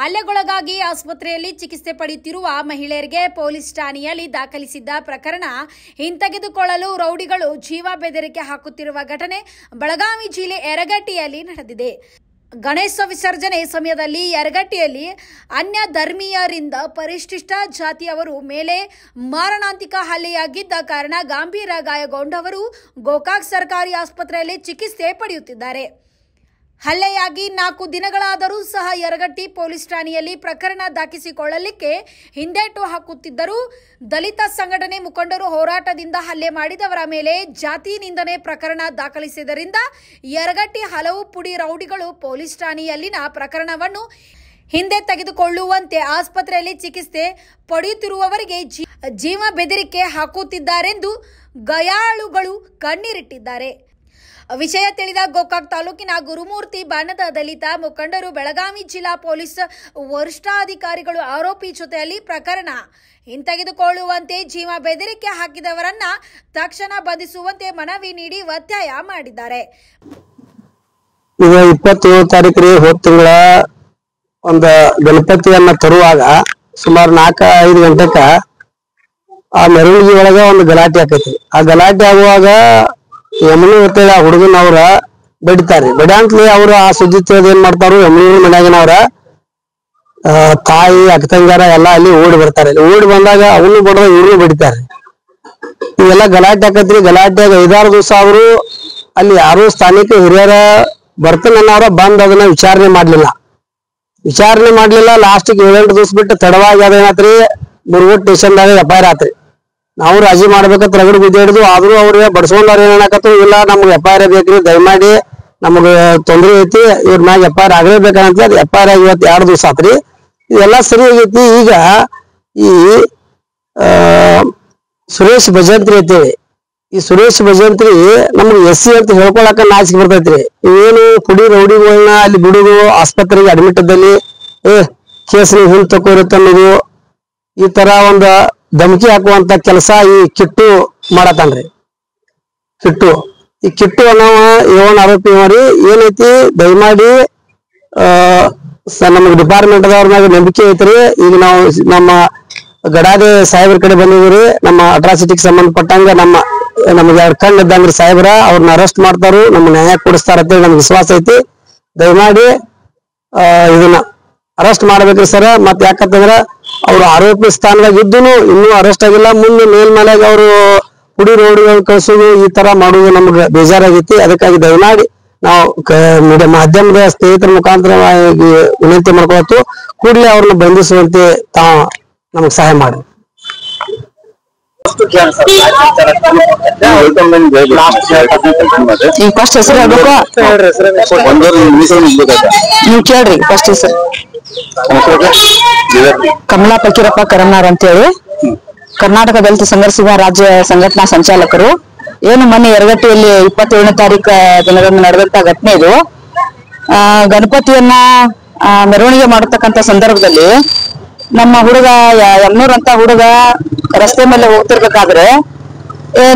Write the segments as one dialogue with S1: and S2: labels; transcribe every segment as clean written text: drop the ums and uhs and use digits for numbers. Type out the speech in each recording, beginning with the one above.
S1: ಹಲ್ಲೆಗೊಳಗಾಗಿ ಆಸ್ಪತ್ರೆಯಲ್ಲಿ ಚಿಕಿತ್ಸೆ ಪಡೆಯುತ್ತಿರುವ ಮಹಿಳೆಯರಿಗೆ ಪೊಲೀಸ್ ಠಾಣೆಯಲ್ಲಿ ದಾಖಲಿಸಿದ್ದ ಪ್ರಕರಣ ಹಿಂತೆಗೆದುಕೊಳ್ಳಲು ರೌಡಿಗಳು ಜೀವ ಬೆದರಿಕೆ ಹಾಕುತ್ತಿರುವ ಘಟನೆ ಬೆಳಗಾವಿ ಜಿಲ್ಲೆ ಯರಗಟ್ಟಿಯಲ್ಲಿ ನಡೆದಿದೆ. ಗಣೇಶ ವಿಸರ್ಜನೆ ಸಮಯದಲ್ಲಿ ಯರಗಟ್ಟಿಯಲ್ಲಿ ಅನ್ಯ ಧರ್ಮೀಯರಿಂದ ಪರಿಶಿಷ್ಟ ಜಾತಿಯವರ ಮೇಲೆ ಮಾರಣಾಂತಿಕ ಹಲ್ಲೆಯಾಗಿದ್ದ ಕಾರಣ ಗಂಭೀರ ಗಾಯಗೊಂಡವರು ಗೋಕಾಕ್ ಸರ್ಕಾರಿ ಆಸ್ಪತ್ರೆಯಲ್ಲಿ ಚಿಕಿತ್ಸೆ ಪಡೆಯುತ್ತಿದ್ದಾರೆ. ಹಲ್ಲೆಯಾಗಿ 4 ದಿನಗಳಾದರೂ ಸಹ ಯರಗಟ್ಟಿ ಪೊಲೀಸ್ ಠಾಣೆಯಲ್ಲಿ ಪ್ರಕರಣ ದಾಖಲಿಸಿಕೊಳ್ಳಲಿಕ್ಕೆ ಹಿಂದೇಟು ಹಾಕುತ್ತಿದ್ದರು. ದಲಿತ ಸಂಘಟನೆ ಮುಖಂಡರು ಹೋರಾಟದಿಂದ ಹಲ್ಲೆ ಮಾಡಿದವರ ಮೇಲೆ ಜಾತಿ ನಿಂದನೆ ಪ್ರಕರಣ ದಾಖಲಿಸಿದ್ದರಿಂದ ಯರಗಟ್ಟಿ ಹಲವು ಪುಡಿ ರೌಡಿಗಳು ಪೊಲೀಸ್ ಠಾಣೆಯಲ್ಲಿನ ಪ್ರಕರಣವನ್ನು ಹಿಂದೆ ತೆಗೆದುಕೊಳ್ಳುವಂತೆ ಆಸ್ಪತ್ರೆಯಲ್ಲಿ ಚಿಕಿತ್ಸೆ ಪಡೆಯುತ್ತಿರುವವರಿಗೆ ಜೀವ ಬೆದರಿಕೆ ಹಾಕುತ್ತಿದ್ದಾರೆಂದು ಗಾಯಾಳುಗಳು ಕಣ್ಣೀರಿಟ್ಟಿದ್ದಾರೆ. ವಿಷಯ ತಿಳಿದ ಗೋಕಾಕ್ ತಾಲೂಕಿನ ಗುರುಮೂರ್ತಿ ಬಣದ ದಲಿತ ಮುಖಂಡರು ಬೆಳಗಾವಿ ಜಿಲ್ಲಾ ಪೊಲೀಸ್ ವರಿಷ್ಠಾಧಿಕಾರಿಗಳು ಆರೋಪಿ ಜೊತೆಯಲ್ಲಿ ಪ್ರಕರಣ ಹಿಂತೆಗೆದುಕೊಳ್ಳುವಂತೆ ಜೀವ ಬೆದರಿಕೆ ಹಾಕಿದವರನ್ನ ತಕ್ಷಣ ಬಂಧಿಸುವಂತೆ ಮನವಿ ನೀಡಿ ಒತ್ತಾಯ ಮಾಡಿದ್ದಾರೆ.
S2: 27 ತಾರೀಕು ಹೋದ ತಿಂಗಳ ಒಂದು ಗಣಪತಿಯನ್ನ ತರುವಾಗ ಸುಮಾರು 4-5 ಗಂಟೆಕ ಆ ಮೆರವಣಿಗೆ ಒಳಗ ಒಂದು ಗಲಾಟೆ ಆಕೈತಿ. ಆ ಗಲಾಟೆ ಆಗುವಾಗ ಯಮುನಿ ಅಂತೇಳಿ ಆ ಹುಡುಗನವ್ರ ಬಡಿತಾರೆ. ಬಡಿಯಂತಲೇ ಅವ್ರು ಆ ಸುದ್ದಿ ತಿಳಿದ ಏನ್ ಮಾಡ್ತಾರು, ಯಮುನಿ ಮನ್ಯಾಗಿನವ್ರ ತಾಯಿ ಅಕ್ಕ ತಂಗಾರ ಎಲ್ಲ ಅಲ್ಲಿ ಓಡಿ ಬರ್ತಾರೆ. ಓಡಿ ಬಂದಾಗ ಅವನು ಬಡದ ಇವ್ರನ್ನು ಬಡಿತಾರೆ. ಇವೆಲ್ಲ ಗಲಾಟೆ ಆಕತ್ರಿ. ಗಲಾಟೆಯಾಗ 5-6 ದಿವಸ ಅವರು ಅಲ್ಲಿ ಯಾರು ಸ್ಥಾನಿಕ ಹಿರಿಯರ ಬರ್ತನನ್ನವ್ರ ಬಂದ್ ಅದನ್ನ ವಿಚಾರಣೆ ಮಾಡ್ಲಿಲ್ಲ. ಲಾಸ್ಟಿಗೆ 7-8 ದಿವಸ ಬಿಟ್ಟು ತಡವಾಗಿ ಅದೇನಾತ್ರಿ ಮುರುಗೋಡ್ ಸ್ಟೇಷನ್ದಾಗ FIR ಆತ್ರಿ. ನಾವು ರಾಜಿ ಮಾಡ್ಬೇಕಂತ ರಗಡ್ ಗುದ್ದಾಡಿದ್ವು. ಆದ್ರೂ ಅವ್ರಿಗೆ ಬಡ್ಸ್ಕೊಂಡವ್ರ ಏನಾಕತ್ತು, ಇಲ್ಲ ನಮ್ಗೆ FIR ಬೇಕ್ರಿ, ದಯಮಾಡಿ ನಮಗ ತೊಂದ್ರೆ ಐತಿ, ಇವ್ರ ಮ್ಯಾಗ FIR ಆಗಲೇಬೇಕಂತ FIR ಆಗಿ ಇವತ್ತು 2 ದಿವಸ ಆತ್ರಿ. ಇದೆಲ್ಲ ಸರಿ ಆಗೈತಿ. ಈಗ ಈ ಸುರೇಶ್ ಭಜಂತ್ರಿ ಐತಿ. ಈ ಸುರೇಶ್ ಭಜಂತ್ರಿ ನಮ್ಗೆ SC ಅಂತ ಹೇಳ್ಕೊಳಕ ನಾಚಿಕೆ ಬರ್ತೈತ್ರಿ. ಇವೇನು ಪುಡಿ ರೌಡಿಗಳನ್ನ ಅಲ್ಲಿ ಬಿಡುದು, ಆಸ್ಪತ್ರೆಗೆ ಅಡ್ಮಿಟ್ ಇದ್ದಲ್ಲಿ ಕೇಸ್ ನೀವು ಹಿಂದ್ ತಕೋರುತ್ತೆ ಅನ್ನೋದು, ಈ ತರ ಒಂದು ಧಮಕಿ ಹಾಕುವಂತ ಕೆಲಸ ಈ ಕಿಟ್ಟು ಮಾಡತಾನ್ರಿ. ಈ ಕಿಟ್ಟು ಅನ್ನೋ ಏನ್ ಆರೋಪಿ ಮಾಡಿ ಏನೈತಿ, ದಯಮಾಡಿ ನಮಗ್ ಡಿಪಾರ್ಟ್ಮೆಂಟ್ ಅದವ್ರ ಮ್ಯಾಗ ನಂಬಿಕೆ ಐತ್ರಿ. ಈಗ ನಾವು ನಮ್ಮ ಗಡಾದೆ ಸಾಹೇಬ್ರ ಕಡೆ ಬಂದಿದ್ರಿ. ನಮ್ಮ ಅಟ್ರಾಸಿಟಿಗೆ ಸಂಬಂಧಪಟ್ಟಂಗ ನಮ್ಗೆ 2 ಕಣ್ಣು ಇದ್ದಂಗ್ರಿ ಸಾಹೇಬ್ರ, ಅವ್ರನ್ನ ಅರೆಸ್ಟ್ ಮಾಡ್ತಾರು, ನಮ್ಗೆ ನ್ಯಾಯ ಕೊಡಿಸ್ತಾರ ಅಂತೇಳಿ ನಮ್ಗೆ ವಿಶ್ವಾಸ ಐತಿ. ದಯಮಾಡಿ ಇದನ್ನ ಅರೆಸ್ಟ್ ಮಾಡ್ಬೇಕ್ರಿ ಸರ್. ಮತ್ ಯಾಕಂತಂದ್ರ ಅವ್ರು ಆರೋಪಿ ಸ್ಥಾನದಾಗ ಇದ್ದೂನು ಇನ್ನೂ ಅರೆಸ್ಟ್ ಆಗಿಲ್ಲ. ಮುಂದೆ ಮೇಲ್ಮನೆಯಾಗ ಅವರು ಪುಡಿ ರೋಡ್ಗಳು ಕಳ್ಸೋದು, ಈ ತರ ಮಾಡುದು ನಮ್ಗೆ ಬೇಜಾರಾಗೈತಿ. ಅದಕ್ಕಾಗಿ ದಯಮಾಡಿ ನಾವು ಮಾಧ್ಯಮದ ಸ್ನೇಹಿತರ ಮುಖಾಂತರ ವಿನಂತಿ ಮಾಡ್ಕೊಳತ್ತು, ಕೂಡಲೇ ಅವ್ರನ್ನ ಬಂಧಿಸುವಂತೆ ತಾವು ನಮಗ್ ಸಹಾಯ ಮಾಡಿ.
S3: ಫಸ್ಟ್ ಹೆಸರು ನೀವು ಕೇಳ್ರಿ. ಫಸ್ಟ್ ಹೆಸರು ಕಮಲಾ ಫಕೀರಪ್ಪ ಕರಮ್ನಾರ್ ಅಂತೇಳಿ, ಕರ್ನಾಟಕ ದಲಿತ ಸಂಘರ್ಷ ರಾಜ್ಯ ಸಂಘಟನಾ ಸಂಚಾಲಕರು. ಏನು ಮೊನ್ನೆ ಯರಗಟ್ಟಿಯಲ್ಲಿ 27ನೇ ತಾರೀಕು ದಿನದಂದು ನಡೆದಂತ ಘಟನೆ ಇದು. ಗಣಪತಿಯನ್ನ ಮೆರವಣಿಗೆ ಮಾಡತಕ್ಕಂತ ಸಂದರ್ಭದಲ್ಲಿ ನಮ್ಮ ಹುಡುಗ ಯಮ್ನೂರ್ ಅಂತ ಹುಡುಗ ರಸ್ತೆ ಮೇಲೆ ಹೋಗ್ತಿರ್ಬೇಕಾದ್ರೆ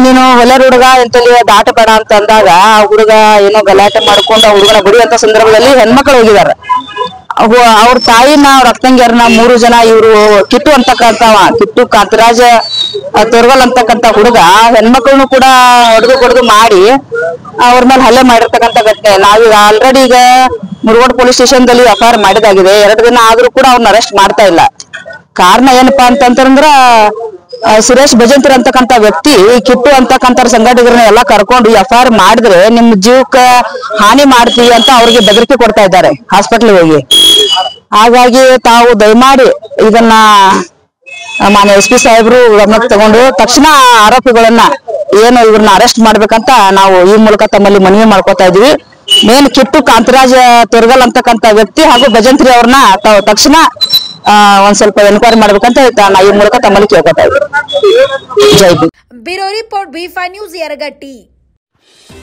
S3: ನೀನು ಹೊಲರ್ ಹುಡುಗ ಎಂತಲ್ಲಿ ದಾಟಬೇಡ ಅಂತ ಅಂದಾಗ ಆ ಹುಡುಗ ಏನೋ ಗಲಾಟೆ ಮಾಡ್ಕೊಂಡು ಆ ಹುಡುಗನ ಬಡಿಯುವಂತ ಸಂದರ್ಭದಲ್ಲಿ ಹೆಣ್ಮಕ್ಳು ಹೋಗಿದಾರ. ಅವ್ರ ತಾಯಿನ ಅವ್ರ ಅಕ್ಕಂಗಿಯರನ್ನ 3 ಜನ ಇವ್ರು ಕಿಟ್ಟು ಕಿಟ್ಟು ಕಾಂತರಾಜ ತೊರ್ವಲ್ ಅಂತಕ್ಕಂತ ಹುಡುಗ ಹೆಣ್ಮಕ್ಳನ್ನು ಕೂಡ ಹೊಡೆದು ಮಾಡಿ ಅವ್ರ ಮೇಲೆ ಹಲ್ಲೆ ಮಾಡಿರ್ತಕ್ಕಂಥ ಘಟನೆ. ನಾವೀಗ ಆಲ್ರೆಡಿ ಈಗ ಮುರುಗೋಡ್ ಪೊಲೀಸ್ ಸ್ಟೇಷನ್ ದಲ್ಲಿ FIR ಮಾಡಿದಾಗಿದೆ. 2 ದಿನ ಆದ್ರೂ ಕೂಡ ಅವ್ರನ್ನ ಅರೆಸ್ಟ್ ಮಾಡ್ತಾ ಇಲ್ಲ. ಕಾರಣ ಏನಪ್ಪಾ ಅಂತಂದ್ರ ಸುರೇಶ್ ಭಜಂತ್ರಿ ಅಂತಕ್ಕಂಥ ವ್ಯಕ್ತಿ ಕಿಟ್ಟು ಅಂತಕ್ಕಂಥ ಸಂಘಟಕರನ್ನ ಎಲ್ಲ ಕರ್ಕೊಂಡು FIR ಮಾಡಿದ್ರೆ ನಿಮ್ ಜೀವಕ್ಕೆ ಹಾನಿ ಮಾಡ್ತೀವಿ ಅಂತ ಅವ್ರಿಗೆ ಬೆದರಿಕೆ ಕೊಡ್ತಾ ಇದ್ದಾರೆ ಹಾಸ್ಪಿಟ್ಲ್ ಹೋಗಿ. ಹಾಗಾಗಿ ತಾವು ದಯಮಾಡಿ ಇದನ್ನ ಮಾನ್ಯ SP ಸಾಹೇಬ್ರು ಗಮನಕ್ಕೆ ತಗೊಂಡು ತಕ್ಷಣ ಆರೋಪಿಗಳನ್ನ ಏನು ಇವ್ರನ್ನ ಅರೆಸ್ಟ್ ಮಾಡ್ಬೇಕಂತ ನಾವು ಈ ಮೂಲಕ ತಮ್ಮಲ್ಲಿ ಮನವಿ ಮಾಡ್ಕೊತಾ ಇದೀವಿ. ಮೇನ್ ಕಿಟ್ಟು ಕಾಂತರಾಜ ತೊರ್ಗಲ್ ಅಂತಕ್ಕಂಥ ವ್ಯಕ್ತಿ ಹಾಗೂ ಭಜಂತ್ರಿ ಅವ್ರನ್ನ ತಾವು ತಕ್ಷಣ ಒಂದ್ ಸ್ವಲ್ಪ ಎನ್ಕ್ವೈರಿ ಮಾಡ್ಬೇಕಂತ ನಾ ಈ ಮೂಲಕ ತಮ್ಮಲ್ಲಿ ಕೇಳ್ಕೊತಾ ಇದ್ದೀವಿ. Jai Bhim.
S1: Bureau report B5 News Yaragatti.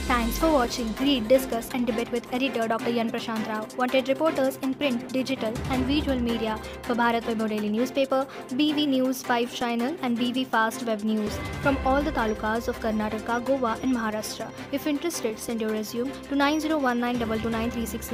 S4: Thanks for watching. Read, discuss and debate with editor Dr. Yan Prashant Rao. Wanted reporters in print, digital and visual media for Bharat Vaibhav Daily Newspaper, BV News 5 Channel and BV Fast Web News from all the talukas of Karnataka, Goa and Maharashtra. If interested, send your resume to 9019229369.